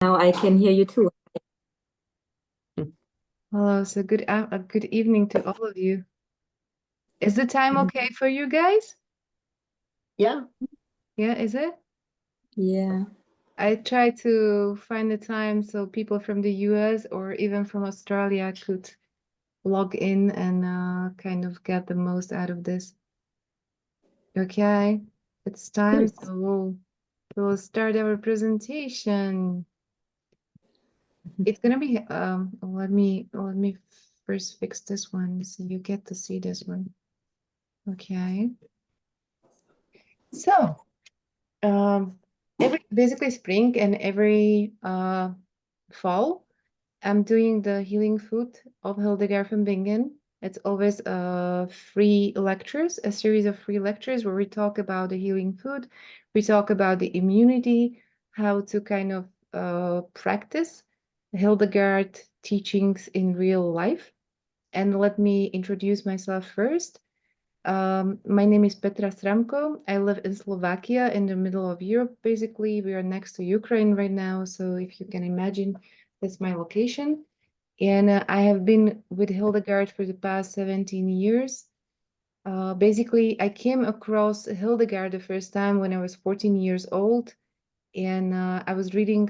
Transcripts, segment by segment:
Now I can hear you too. Hello, so good evening to all of you. Is the time okay for you guys? Yeah. Yeah, is it? Yeah. I try to find the time so people from the US or even from Australia could log in and kind of get the most out of this. Okay, it's time, Good. so we'll start our presentation. It's gonna be let me first fix this one so you get to see this one. Okay. So every basically spring and every fall, I'm doing the healing food of Hildegard von Bingen. It's always free lectures, a series of free lectures where we talk about the healing food, we talk about the immunity, how to kind of practice Hildegard teachings in real life. And let me introduce myself first. My name is Petra Stramko. I live in Slovakia in the middle of Europe, basically. We are next to Ukraine right now. So if you can imagine, that's my location. And I have been with Hildegard for the past 17 years. Basically, I came across Hildegard the first time when I was 14 years old. And I was reading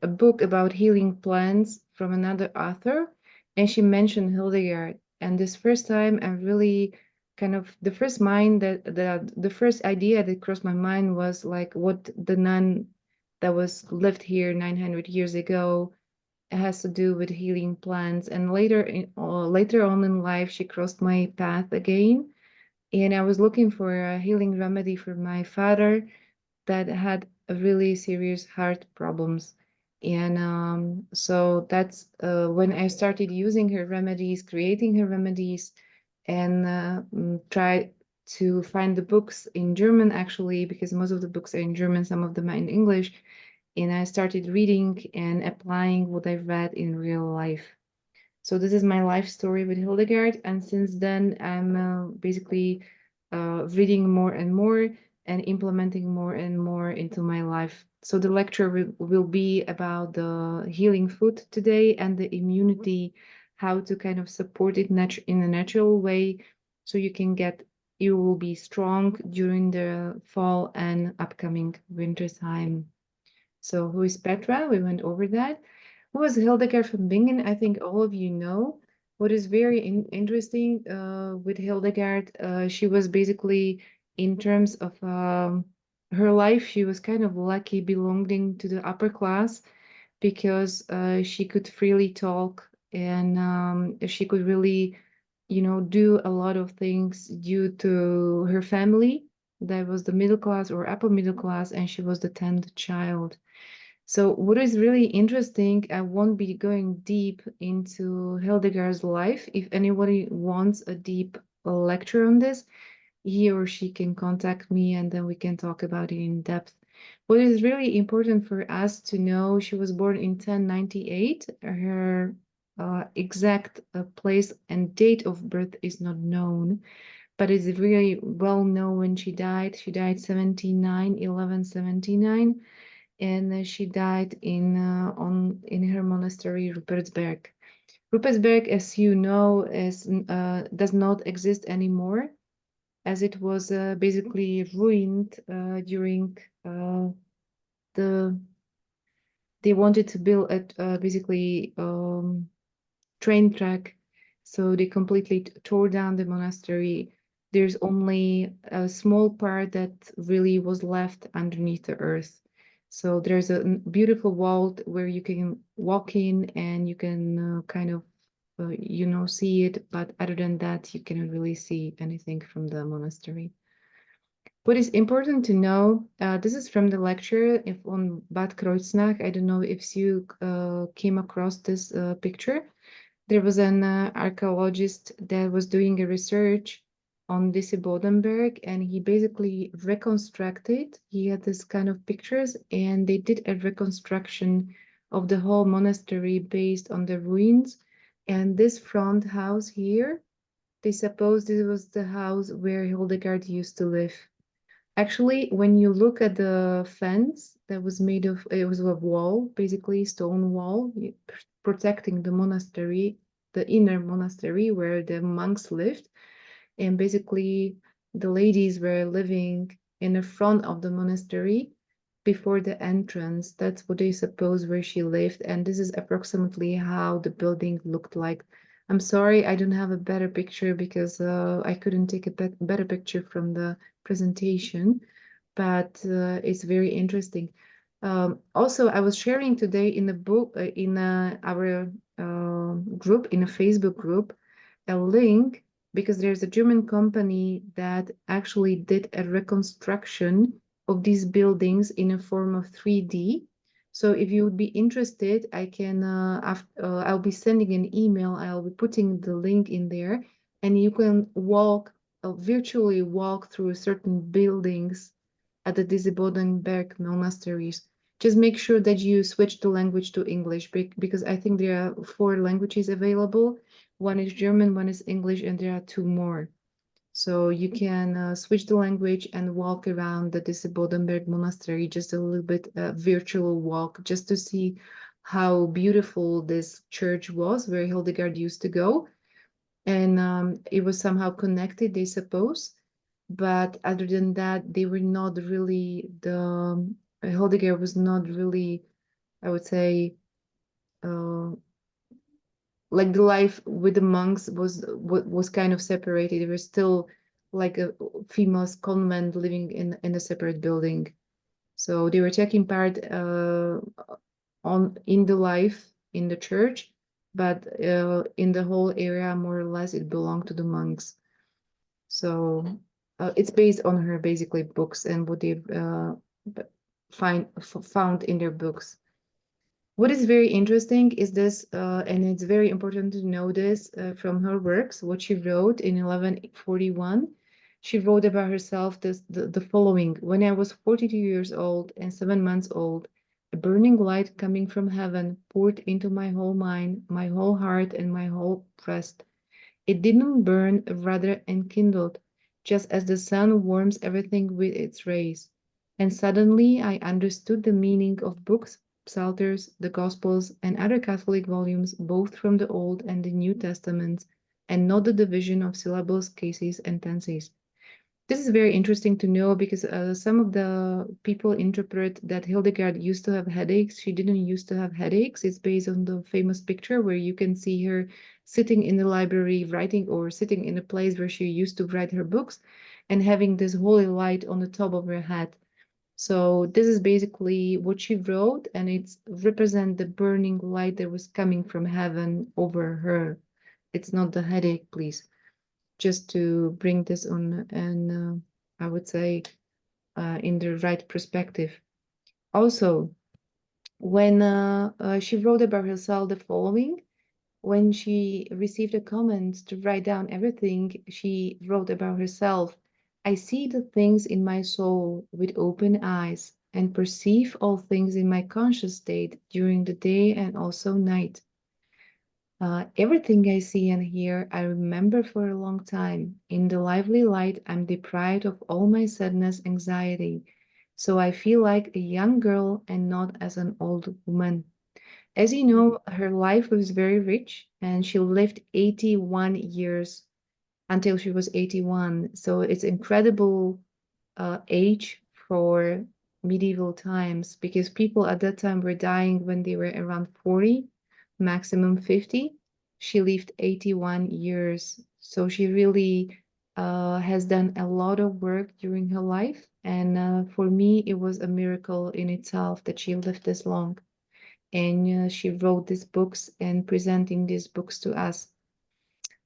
a book about healing plants from another author, and she mentioned Hildegard. And this first time, I really kind of the first mind that the first idea that crossed my mind was like what the nun that was lived here 900 years ago has to do with healing plants. And later on in life, she crossed my path again, and I was looking for a healing remedy for my father that had a really serious heart problems. And so that's when I started using her remedies, creating her remedies, and try to find the books in German, actually, because most of the books are in German, some of them are in English. And I started reading and applying what I read in real life. So this is my life story with Hildegard, and since then I'm basically reading more and more and implementing more and more into my life. So the lecture will be about the healing food today and the immunity, how to kind of support it in a natural way, so you will be strong during the fall and upcoming winter time. So who is Petra? We went over that. Who was Hildegard von Bingen? I think all of you know. What is very interesting with Hildegard, she was basically, in terms of her life, she was kind of lucky belonging to the upper class because she could freely talk and she could really, do a lot of things due to her family. That was the middle class or upper middle class, and she was the 10th child. So what is really interesting, I won't be going deep into Hildegard's life. If anybody wants a deep lecture on this, he or she can contact me and then we can talk about it in depth. What is really important for us to know, she was born in 1098. Her exact place and date of birth is not known, but it's really well known when she died. She died 1179, and she died in her monastery Rupertsberg. Rupertsberg, as you know, does not exist anymore, as it was basically ruined during the they wanted to build a basically train track, so they completely tore down the monastery. There's only a small part that really was left underneath the earth. So there's a beautiful vault where you can walk in and you can kind of, see it. But other than that, you cannot really see anything from the monastery. What is important to know, this is from the lecture if on Bad Kreuznach. I don't know if you came across this picture. There was an archaeologist that was doing a research on Disi Bodenberg, and he basically reconstructed. He had this kind of pictures, and they did a reconstruction of the whole monastery based on the ruins. And this front house here, they suppose this was the house where Hildegard used to live. Actually, when you look at the fence that was made of, it was a wall, basically stone wall, protecting the monastery, the inner monastery where the monks lived. And basically, the ladies were living in the front of the monastery before the entrance. That's what they suppose where she lived. And this is approximately how the building looked like. I'm sorry, I don't have a better picture because I couldn't take a better picture from the presentation, but it's very interesting. Also, I was sharing today in the book, in our group, in a Facebook group, a link because there's a German company that actually did a reconstruction of these buildings in a form of 3D. So if you would be interested, I can, I'll be sending an email. I'll be putting the link in there, and you can walk, virtually walk through certain buildings at the Disibodenberg monasteries. Just make sure that you switch the language to English because I think there are 4 languages available. One is German, one is English, and there are 2 more. So you can switch the language and walk around the Disibodenberg monastery, just a little bit virtual walk, just to see how beautiful this church was where Hildegard used to go. And it was somehow connected, they suppose. But other than that, they were not really Hildegard was not really, I would say, uh, like the life with the monks was kind of separated. They were still like a female convent living in a separate building. So they were taking part on in the life in the church, but in the whole area, more or less, it belonged to the monks. So it's based on her basically books and what they've found in their books. What is very interesting is this, and it's very important to know this from her works, what she wrote in 1141. She wrote about herself the following: When I was 42 years old and 7 months old, a burning light coming from heaven poured into my whole mind, my whole heart, and my whole breast. It did not burn, rather enkindled, just as the sun warms everything with its rays. And suddenly I understood the meaning of books, psalters, the Gospels, and other Catholic volumes, both from the Old and the New Testaments, and not the division of syllables, cases, and tenses. This is very interesting to know because some of the people interpret that Hildegard used to have headaches. She didn't used to have headaches. It's based on the famous picture where you can see her sitting in the library writing, or sitting in a place where she used to write her books, and having this holy light on the top of her head. So this is basically what she wrote, and it's represent the burning light that was coming from heaven over her. It's not the headache, please. Just to bring this on, and I would say in the right perspective. Also, when she wrote about herself the following: when she received a comment to write down everything, she wrote about herself: I see the things in my soul with open eyes, and perceive all things in my conscious state during the day and also night. Everything I see and hear, I remember for a long time. In the lively light, I'm deprived of all my sadness, anxiety. So I feel like a young girl and not as an old woman. As you know, her life was very rich and she lived 81 years until she was 81. So it's incredible age for medieval times because people at that time were dying when they were around 40, maximum 50. She lived 81 years. So she really has done a lot of work during her life. And for me, it was a miracle in itself that she lived this long. And she wrote these books and presenting these books to us.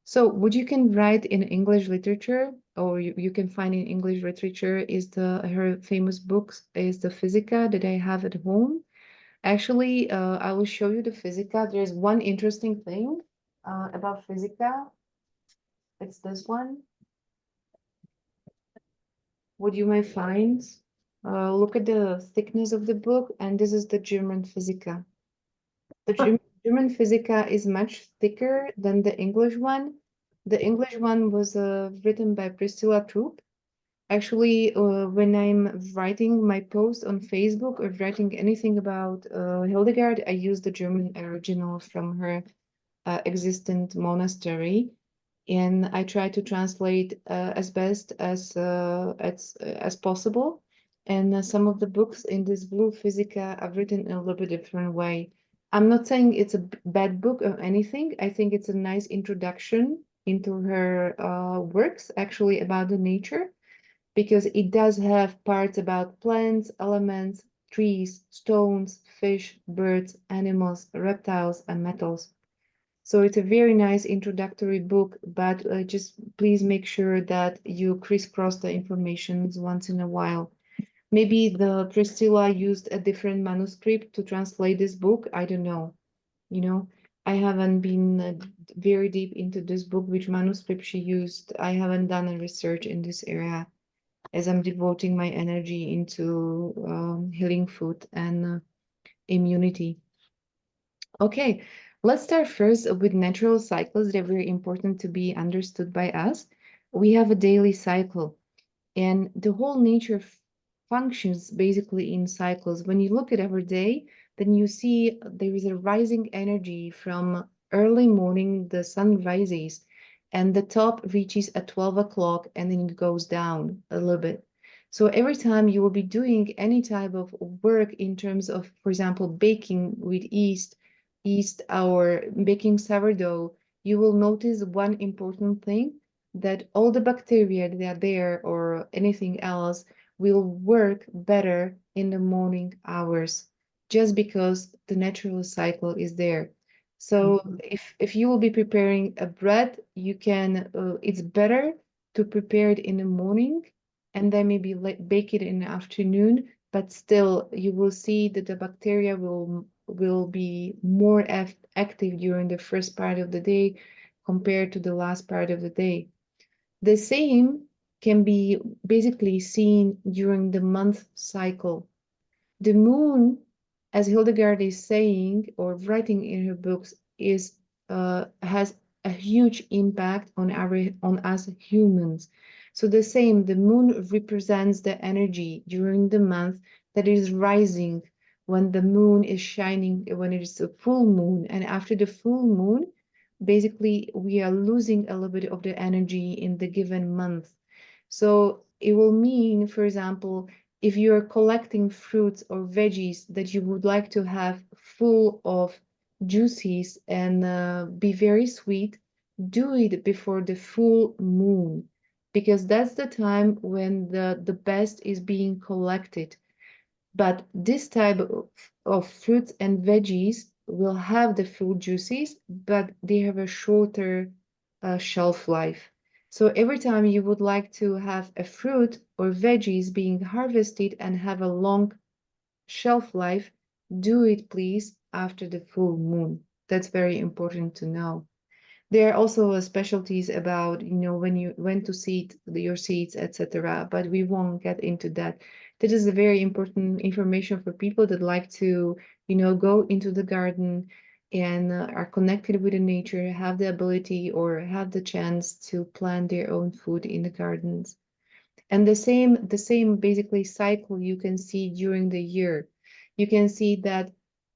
So what you can write in English literature, or you can find in English literature, is her famous books is the Physica that I have at home. Actually, I will show you the Physica. There's one interesting thing about Physica. It's this one. What you might find. Look at the thickness of the book, and this is the German Physica. The German Physica is much thicker than the English one. The English one was written by Priscilla Troop, Actually, when I'm writing my post on Facebook or writing anything about Hildegard, I use the German original from her existent monastery, and I try to translate as best as possible. And some of the books in this Blue Physica I've written in a little bit different way. I'm not saying it's a bad book or anything. I think it's a nice introduction into her works, actually about the nature, because it does have parts about plants, elements, trees, stones, fish, birds, animals, reptiles, and metals. So it's a very nice introductory book, but just please make sure that you crisscross the information once in a while. Maybe the Priscilla used a different manuscript to translate this book. I don't know. You know, I haven't been very deep into this book, which manuscript she used. I haven't done a research in this area as I'm devoting my energy into healing food and immunity. Okay, let's start first with natural cycles that are very important to be understood by us. We have a daily cycle, and the whole nature functions basically in cycles. When you look at our day, then you see there is a rising energy from early morning, the sun rises, and the top reaches at 12 o'clock and then it goes down a little bit. So every time you will be doing any type of work in terms of, for example, baking with yeast or baking sourdough, you will notice one important thing, that all the bacteria that are there or anything else will work better in the morning hours just because the natural cycle is there. So if you will be preparing a bread, you can it's better to prepare it in the morning and then maybe bake it in the afternoon, but still you will see that the bacteria will be more active during the first part of the day compared to the last part of the day. The same can be basically seen during the month cycle. The moon, as Hildegard is saying or writing in her books, is has a huge impact on us humans. So the same, the moon represents the energy during the month that is rising when the moon is shining, when it is a full moon, and after the full moon, basically we are losing a little bit of the energy in the given month. So it will mean, for example, if you are collecting fruits or veggies that you would like to have full of juices and be very sweet, do it before the full moon, because that's the time when the best is being collected. But this type of fruits and veggies will have the full juices, but they have a shorter shelf life. So every time you would like to have a fruit or veggies being harvested and have a long shelf life, do it please after the full moon. That's very important to know. There are also specialties about, when to seed your seeds, etc. But we won't get into that. That is a very important information for people that like to, go into the garden and are connected with the nature, have the ability or have the chance to plant their own food in the gardens. And the same basically cycle you can see during the year. You can see that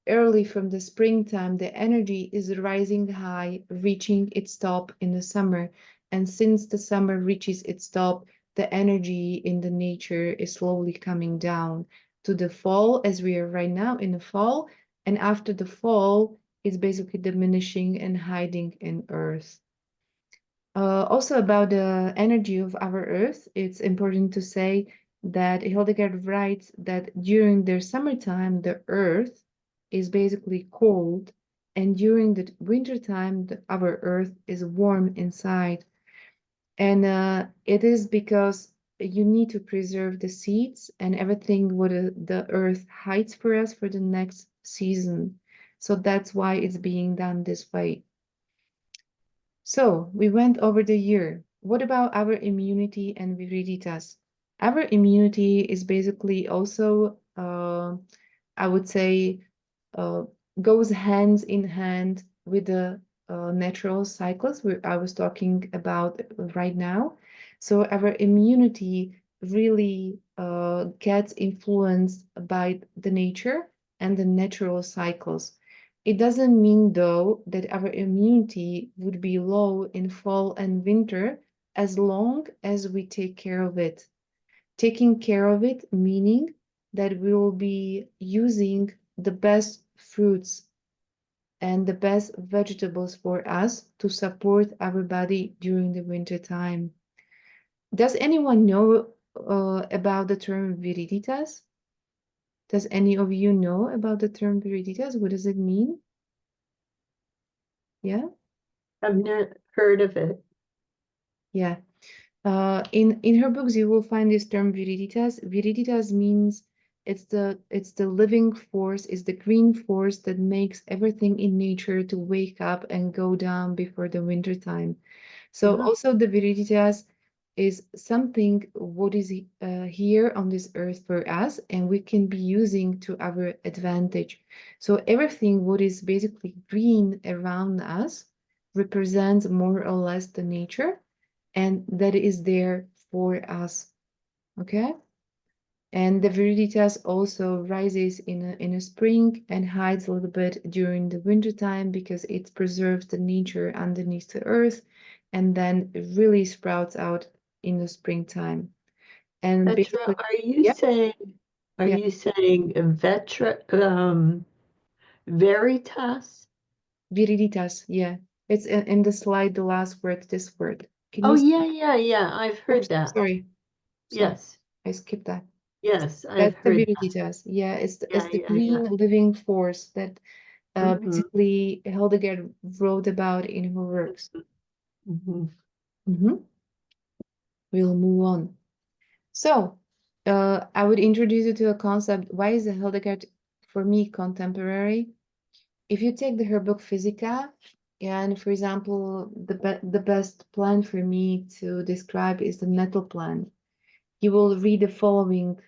early from the springtime, the energy is rising high, reaching its top in the summer. And since the summer reaches its top, the energy in the nature is slowly coming down to the fall, as we are right now in the fall. And after the fall, it's basically diminishing and hiding in earth. Also about the energy of our Earth, it's important to say that Hildegard writes that during the summertime, the Earth is basically cold, and during the wintertime, our Earth is warm inside. And it is because you need to preserve the seeds and everything what the Earth hides for us for the next season. So that's why it's being done this way. So we went over the year. What about our immunity and viriditas? Our immunity is basically also, I would say, uh, goes hands in hand with the natural cycles I was talking about right now. So our immunity really gets influenced by the nature and the natural cycles. It doesn't mean, though, that our immunity would be low in fall and winter as long as we take care of it. Taking care of it, meaning that we will be using the best fruits and the best vegetables for us to support our body during the winter time. Does anyone know about the term viriditas? Does any of you know about the term viriditas? What does it mean? Yeah, I've not heard of it. yeah. In her books, you will find this term viriditas. Viriditas means it's the living force, it's the green force that makes everything in nature to wake up and go down before the winter time. So Uh-huh. also the viriditas is something what is here on this earth for us, and we can be using to our advantage. So everything what is basically green around us represents more or less the nature, and that is there for us. Okay. And the viriditas also rises in a spring and hides a little bit during the winter time because it preserves the nature underneath the earth, and then it really sprouts out in the springtime. And Petra, basically, are you yeah, saying, yeah, veritas? viriditas, yeah. It's in the slide, the last word, this word. Can Oh, you see? yeah. I've heard Oops, that. sorry. Yes, I skipped that. yes, I've That's the heard that. viriditas. Yeah, it's the Yeah. green living force that Mhm, basically Hildegard wrote about in her works. mhm. We'll move on. So, I would introduce you to a concept. Why is the Hildegard, for me, contemporary? If you take her book Physica, and for example, the best plant for me to describe is the nettle plant. You will read the following.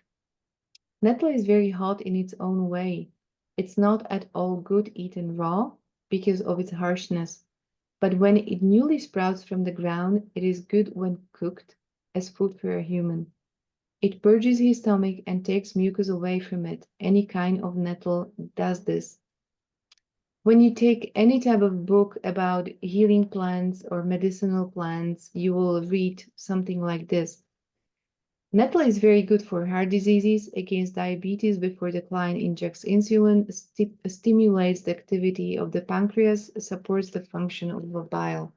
Nettle is very hot in its own way. It's not at all good eaten raw because of its harshness. But when it newly sprouts from the ground, it is good when cooked as food for a human. It purges his stomach and takes mucus away from it. Any kind of nettle does this. When you take any type of book about healing plants or medicinal plants, you will read something like this. Nettle is very good for heart diseases, against diabetes before the client injects insulin, stimulates the activity of the pancreas, supports the function of the bile.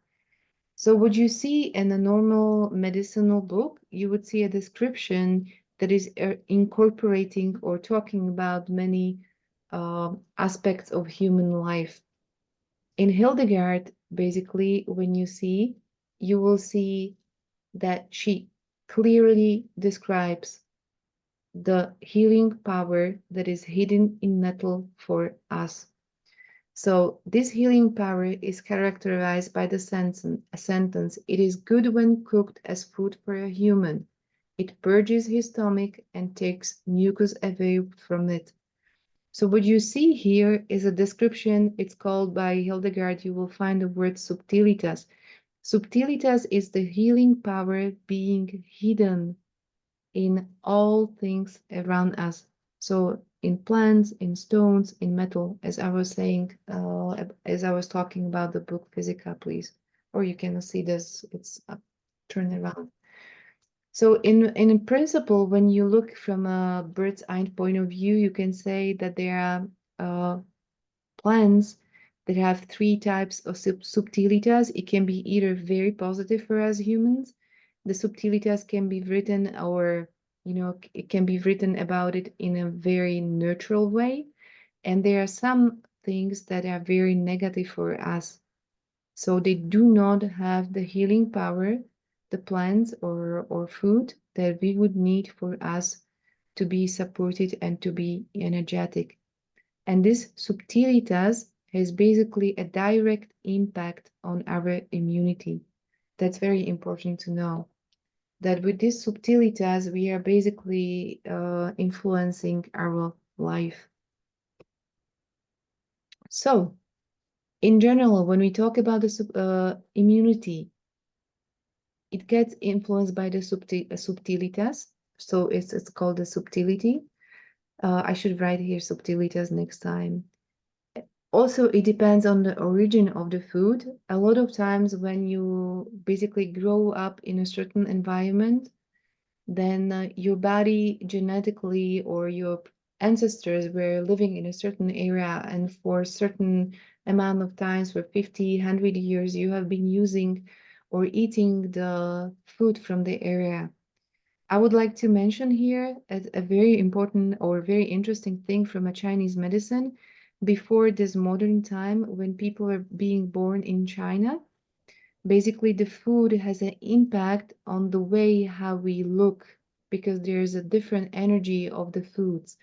So what you see in a normal medicinal book, you would see a description that is incorporating or talking about many aspects of human life. In Hildegard, basically, when you see, you will see that she clearly describes the healing power that is hidden in nettle for us. So this healing power is characterized by the sentence, it is good when cooked as food for a human. It purges his stomach and takes mucus away from it. So what you see here is a description. It's called by Hildegard. You will find the word subtilitas. Subtilitas is the healing power being hidden in all things around us. So in plants, in stones, in metal, as I was saying, as I was talking about the book Physica, please. Or you can see this, it's turned around. So in principle, when you look from a bird's eye point of view, you can say that there are plants that have three types of subtilitas. It can be either very positive for us humans. The subtilitas can be written, or it can be written about it in a very neutral way. And there are some things that are very negative for us. So they do not have the healing power, the plants or food that we would need for us to be supported and to be energetic. And this subtilitas has basically a direct impact on our immunity. That's very important to know. That with this subtilitas, we are basically influencing our life. So, in general, when we talk about the immunity, it gets influenced by the subtilitas. So it's called the subtlety. I should write here subtilitas next time. Also, it depends on the origin of the food. A lot of times when you basically grow up in a certain environment, then your body genetically or your ancestors were living in a certain area, and for a certain amount of times, for 50, 100 years, you have been using or eating the food from the area. I would like to mention here a very important or very interesting thing from a Chinese medicine. Before this modern time, when people are being born in China, basically the food has an impact on the way how we look, because there's a different energy of the foods.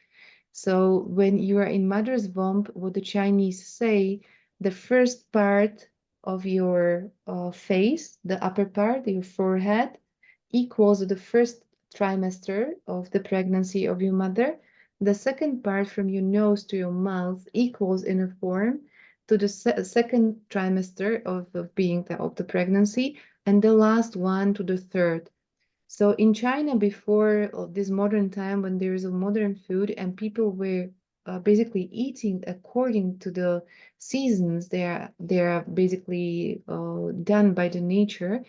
So when you are in mother's womb, what the Chinese say, the first part of your face, the upper part, your forehead, equals the first trimester of the pregnancy of your mother. The second part from your nose to your mouth equals in a form to the second trimester of being of the pregnancy, and the last one to the third. So in China, before this modern time, when there is a modern food and people were basically eating according to the seasons, they are basically done by the nature.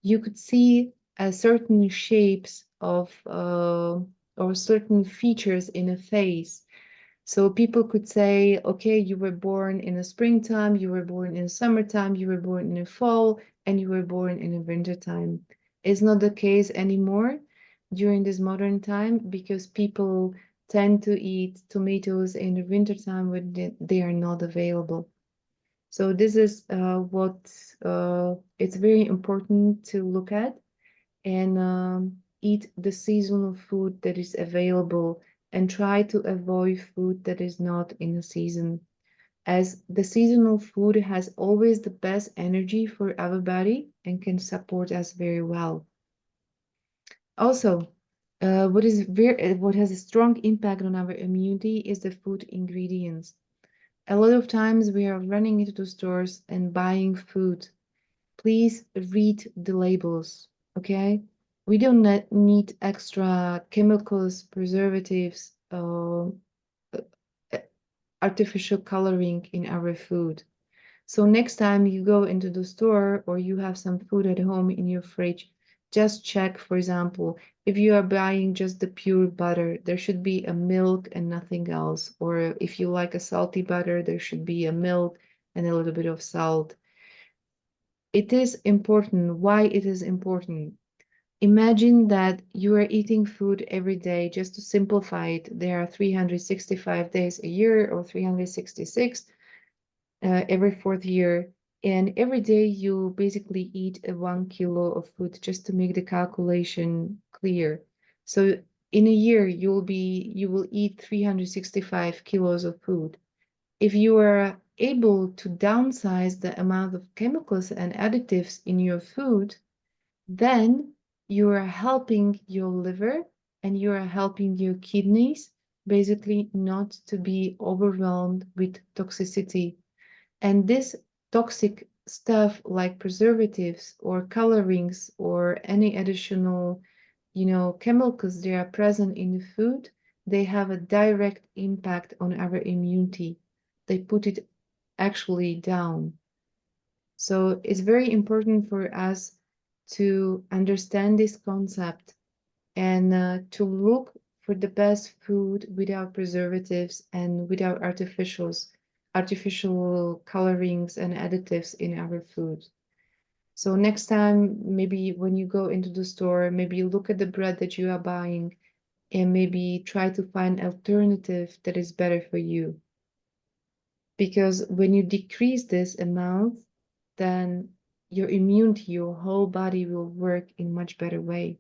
You could see certain shapes of or certain features in a face. So people could say, okay, you were born in the springtime, you were born in the summertime, you were born in the fall, and you were born in the wintertime. It's not the case anymore during this modern time, because people tend to eat tomatoes in the wintertime when they are not available. So this is what it's very important to look at, and eat the seasonal food that is available, and try to avoid food that is not in the season, as the seasonal food has always the best energy for our body and can support us very well. Also, what has a strong impact on our immunity is the food ingredients. A lot of times we are running into the stores and buying food. Please read the labels, okay? We don't need extra chemicals, preservatives, artificial coloring in our food. So next time you go into the store or you have some food at home in your fridge, just check, for example, if you are buying just the pure butter, there should be a milk and nothing else. Or if you like a salty butter, there should be a milk and a little bit of salt. It is important. Why it is important? Imagine that you are eating food every day. Just to simplify it, there are 365 days a year, or 366 every fourth year. And every day you basically eat 1 kilo of food, just to make the calculation clear. So in a year, you will eat 365 kilos of food. If you are able to downsize the amount of chemicals and additives in your food, then you are helping your liver and you are helping your kidneys basically not to be overwhelmed with toxicity. And this toxic stuff, like preservatives or colorings or any additional, chemicals that are present in the food, they have a direct impact on our immunity. They put it actually down. So it's very important for us to understand this concept, and to look for the best food without preservatives and without artificial colorings and additives in our food. So next time, maybe when you go into the store, maybe look at the bread that you are buying and maybe try to find alternative that is better for you. Because when you decrease this amount, then your immunity, your whole body will work in much better way.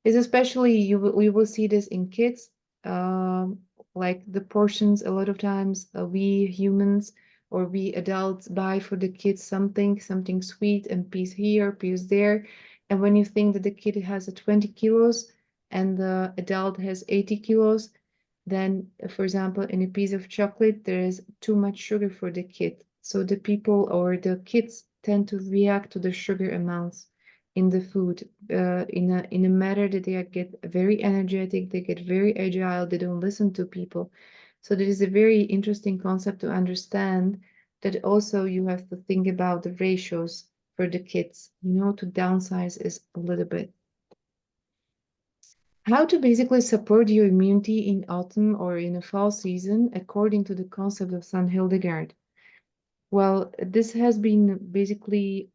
Is especially we will see this in kids, like the portions. A lot of times we humans or we adults buy for the kids something sweet, and piece here, piece there, and when you think that the kid has a 20 kilos and the adult has 80 kilos, then for example in a piece of chocolate there is too much sugar for the kid, so the people or the kids tend to react to the sugar amounts. in the food, in a matter that they get very energetic, they get very agile, they don't listen to people. So this is a very interesting concept to understand, that also you have to think about the ratios for the kids, to downsize is a little bit. How to basically support your immunity in autumn or in a fall season according to the concept of Saint Hildegard. Well, this has been basically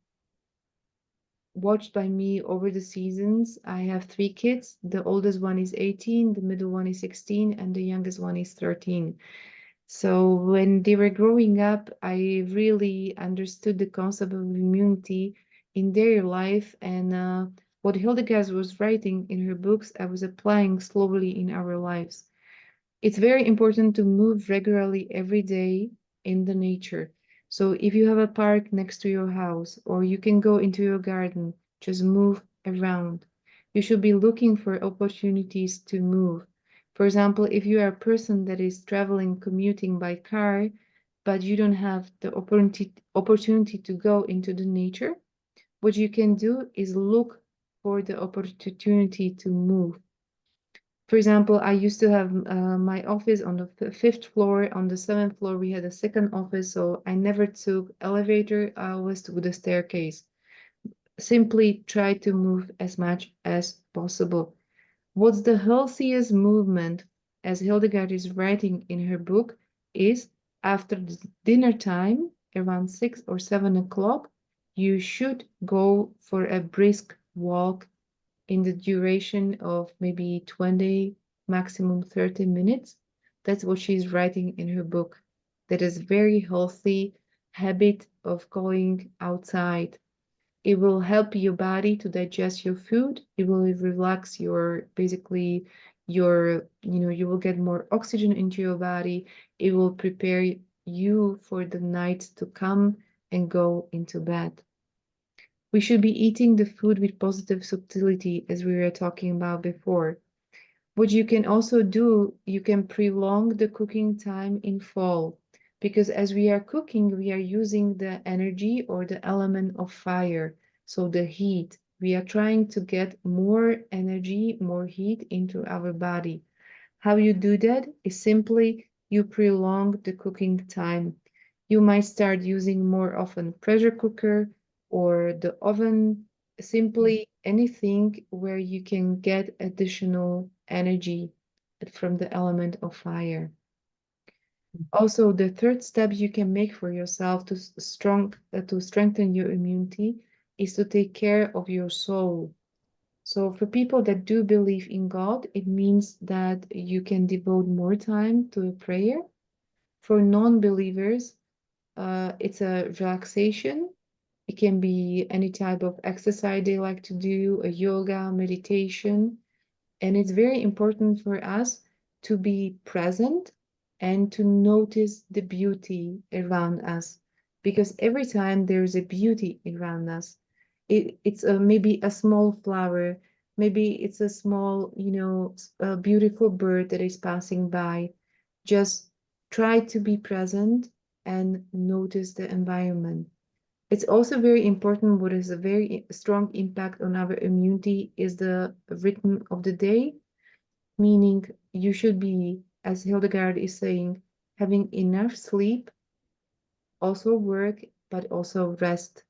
watched by me over the seasons. I have 3 kids. The oldest one is 18, the middle one is 16, and the youngest one is 13. So when they were growing up, I really understood the concept of immunity in their life, and what Hildegard was writing in her books, I was applying slowly in our lives. It's very important to move regularly every day in the nature. So if you have a park next to your house, or you can go into your garden, just move around. You should be looking for opportunities to move. For example, if you are a person that is traveling, commuting by car, but you don't have the opportunity to go into the nature, what you can do is look for the opportunity to move. For example, I used to have my office on the fifth floor. On the seventh floor, we had a second office, so I never took elevator. I always took the staircase. Simply try to move as much as possible. What's the healthiest movement, as Hildegard is writing in her book, is after the dinner time, around 6 or 7 o'clock, you should go for a brisk walk in the duration of maybe 20, maximum 30 minutes. That's what she's writing in her book. That is very healthy habit of going outside. It will help your body to digest your food. It will relax basically you will get more oxygen into your body. It will prepare you for the night to come and go into bed. We should be eating the food with positive subtlety, as we were talking about before. What you can also do, you can prolong the cooking time in fall, because as we are cooking, we are using the energy or the element of fire, so the heat. We are trying to get more energy, more heat into our body. How you do that is simply you prolong the cooking time. You might start using more often pressure cooker or the oven, simply anything where you can get additional energy from the element of fire. Also, the third step you can make for yourself to strengthen your immunity is to take care of your soul. So for people that do believe in God, it means that you can devote more time to a prayer. For non-believers, it's a relaxation. It can be any type of exercise they like to do, a yoga, meditation. And it's very important for us to be present and to notice the beauty around us. Because every time there's a beauty around us, it's maybe a small flower, maybe it's a small, a beautiful bird that is passing by. Just try to be present and notice the environment. It's also very important. What is a very strong impact on our immunity is the rhythm of the day, meaning you should be, as Hildegard is saying, having enough sleep, also work, but also rest.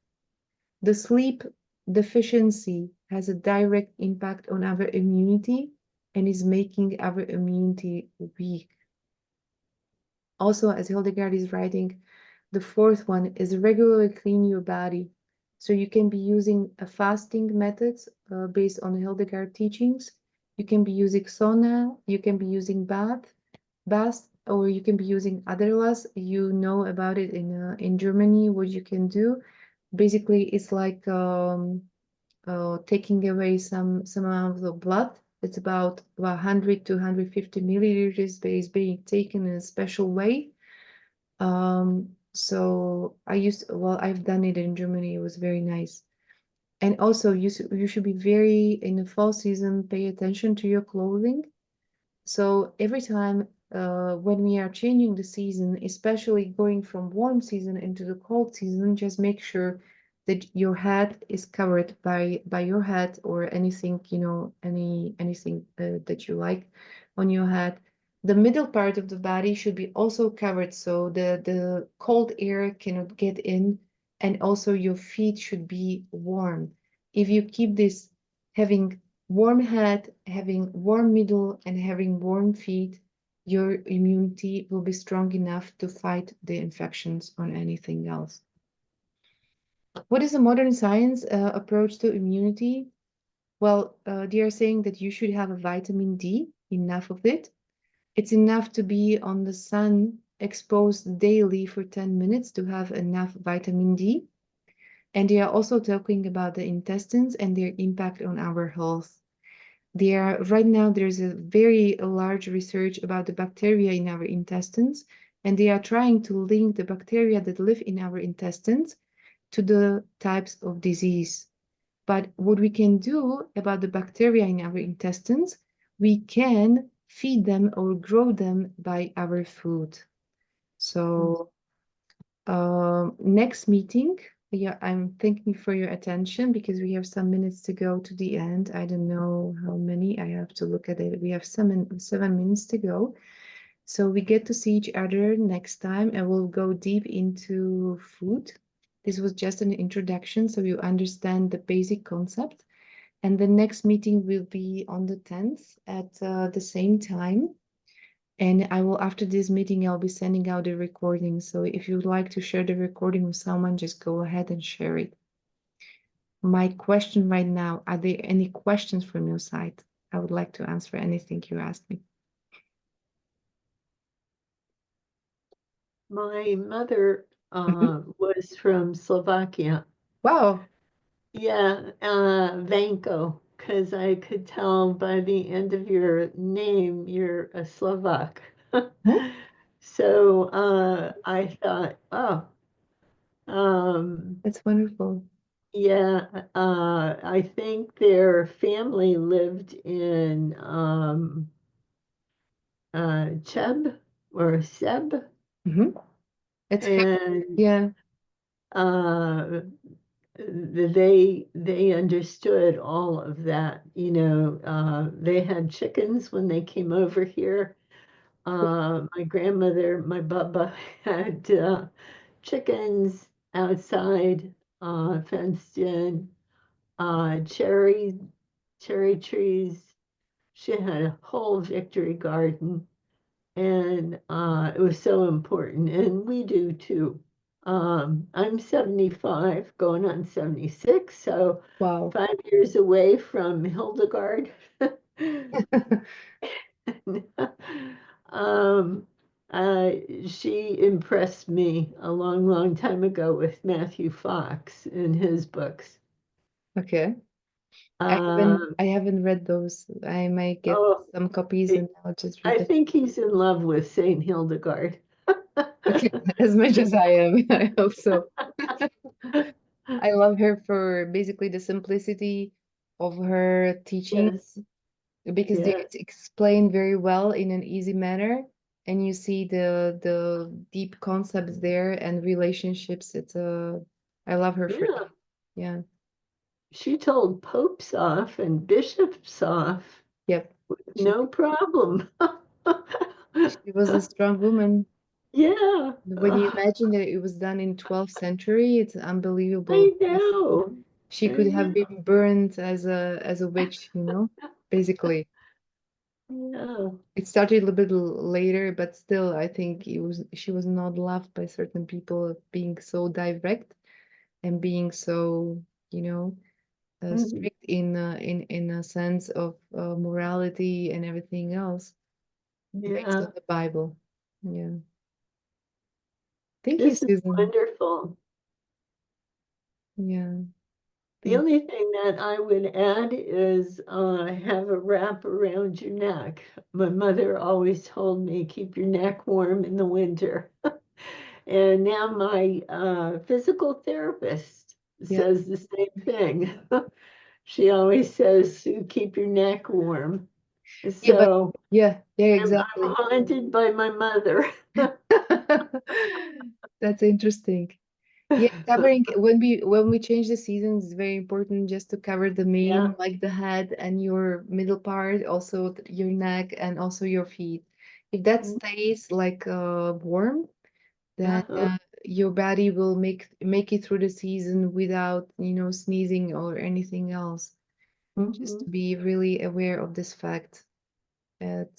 The sleep deficiency has a direct impact on our immunity and is making our immunity weak. Also, as Hildegard is writing, the fourth one is regularly clean your body. So you can be using a fasting methods based on Hildegard teachings. You can be using sauna, you can be using bath, or you can be using Aderlass. You know about it in Germany. What you can do, basically, it's like taking away some amount of blood. It's about 100 to 150 milliliters that is being taken in a special way. So I've done it in Germany. It was very nice. And also you should be very, in the fall season, pay attention to your clothing. So every time when we are changing the season, especially going from warm season into the cold season, just make sure that your head is covered by your head or anything, you know, anything that you like on your head. The middle part of the body should be also covered so the cold air cannot get in, and also your feet should be warm. If you keep this having warm head, having warm middle, and having warm feet, your immunity will be strong enough to fight the infections on anything else. What is a modern science approach to immunity? Well, they are saying that you should have a vitamin D, enough of it. It's enough to be on the sun exposed daily for 10 minutes to have enough vitamin D. And they are also talking about the intestines and their impact on our health. Right now there's a very large research about the bacteria in our intestines, and they are trying to link the bacteria that live in our intestines to the types of disease. But what we can do about the bacteria in our intestines, we can feed them or grow them by our food. So next meeting, yeah, I'm thanking for your attention because we have some minutes to go to the end. I don't know how many, I have to look at it. We have 7 minutes to go. So we get to see each other next time and we'll go deep into food. This was just an introduction so you understand the basic concept. And the next meeting will be on the 10th at the same time. And I will, after this meeting, I'll be sending out the recording. So if you'd like to share the recording with someone, just go ahead and share it. My question right now, are there any questions from your side? I would like to answer anything you asked me. My mother was from Slovakia. Wow. Yeah, Vanko, because I could tell by the end of your name you're a Slovak. Huh? So I thought, oh, That's wonderful. yeah, I think their family lived in Cheb or Seb, It's and yeah. uh, they understood all of that. You know, they had chickens when they came over here. My grandmother, my baba, had chickens outside, fenced in, cherry trees. She had a whole victory garden, and it was so important, and we do too. I'm 75, going on 76, so Wow. 5 years away from Hildegard. um, she impressed me a long, long time ago with Matthew Fox in his books. Okay. Um, I haven't read those. I might get oh, some copies and I'll just read I them. think he's in love with Saint Hildegard. Okay, as much as I am, I hope so. I love her for basically the simplicity of her teachings Yes, because yeah, it's explained very well in an easy manner, and you see the deep concepts there and relationships. I love her for yeah. that. Yeah. She told popes off and bishops off Yep. with She no problem. she was a strong woman. Yeah, When you imagine that it was done in 12th century, it's unbelievable. I know. She I could have know. been burned as a witch, basically. Yeah. It started a little bit later, but still, I think she was not loved by certain people being so direct and being so, you know, Mhm. strict in a sense of morality and everything else based on Yeah. the Bible. Yeah. Thank you, This is Susan. wonderful. Yeah. The Thank only thing that I would add is have a wrap around your neck. My mother always told me keep your neck warm in the winter. And now my physical therapist yeah. says the same thing. She always says to keep your neck warm. Yeah, but So yeah, I'm exactly. haunted by my mother. That's interesting. Yeah, covering when we change the seasons, it's very important just to cover the Yeah. main, like the head and your middle part, also your neck and also your feet. If that stays like warm, then Uh-huh. your body will make it through the season without, sneezing or anything else. Just Mhm. to be really aware of this fact. That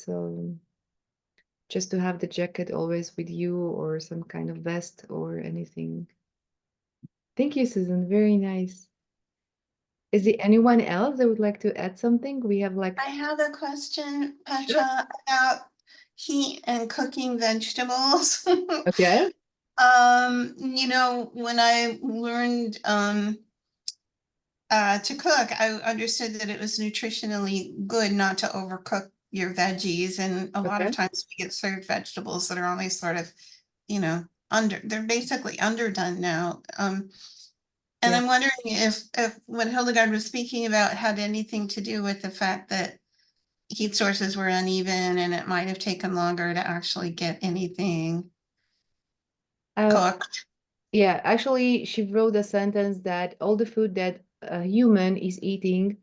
just to have the jacket always with you or some kind of vest or anything. Thank you, Susan. Very nice. Is there anyone else that would like to add something? We have like, I have a question, sure. Petra, about heat and cooking vegetables. Okay. When I learned to cook, I understood that it was nutritionally good not to overcook your veggies. And a lot of Okay. times we get served vegetables that are only sort of, they're basically underdone now. And Yeah. I'm wondering if what Hildegard was speaking about had anything to do with the fact that heat sources were uneven and it might have taken longer to actually get anything Uh, cooked. yeah, actually, she wrote a sentence that all the food that a human is eating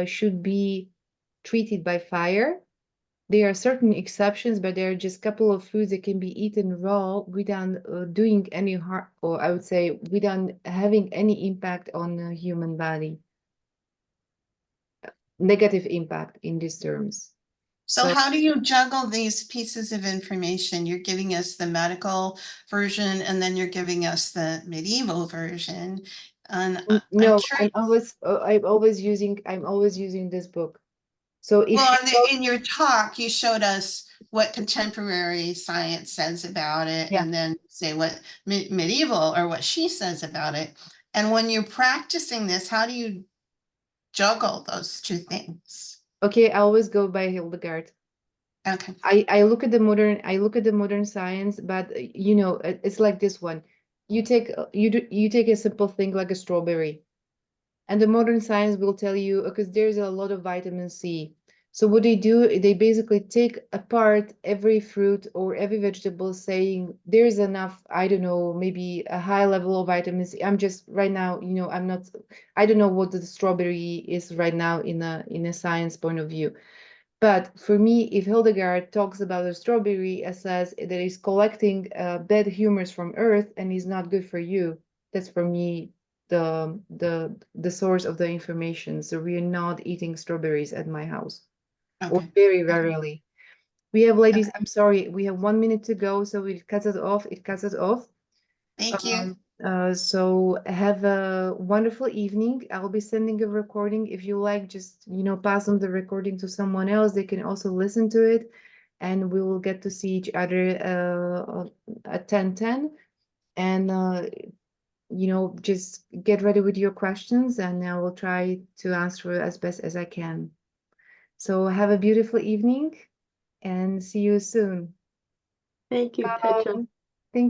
should be treated by fire. There are certain exceptions, but there are just a couple of foods that can be eaten raw without doing any harm, or I would say without having any impact on the human body, negative impact in these terms. So So how do you juggle these pieces of information? You're giving us the medical version and then you're giving us the medieval version. And I'm no, curious, I'm always using this book. So if well, she wrote, in your talk, you showed us what contemporary science says about it yeah, and then say what medieval or what she says about it. And when you're practicing this, how do you juggle those two things? okay, I always go by Hildegard. Okay. I look at the modern science, but it's like this one. You take a simple thing like a strawberry, and the modern science will tell you because there's a lot of vitamin C. So what they do, they basically take apart every fruit or every vegetable, saying there's enough, I don't know, maybe a high level of vitamin C. I'm just right now, I don't know what the strawberry is right now in a science point of view. But for me, if Hildegard talks about a strawberry and says that it's collecting bad humors from Earth and is not good for you, that's for me the source of the information. So we are not eating strawberries at my house, or Okay. very Okay. rarely. We have, ladies, I'm sorry, we have 1 minute to go, so it cuts it off. It cuts it off. Thank you. So have a wonderful evening. I'll be sending a recording. If you like, just, pass on the recording to someone else. They can also listen to it. And we will get to see each other at 10:10. And, just get ready with your questions and I will try to answer as best as I can. So have a beautiful evening and see you soon. Thank you, Bye. Petra.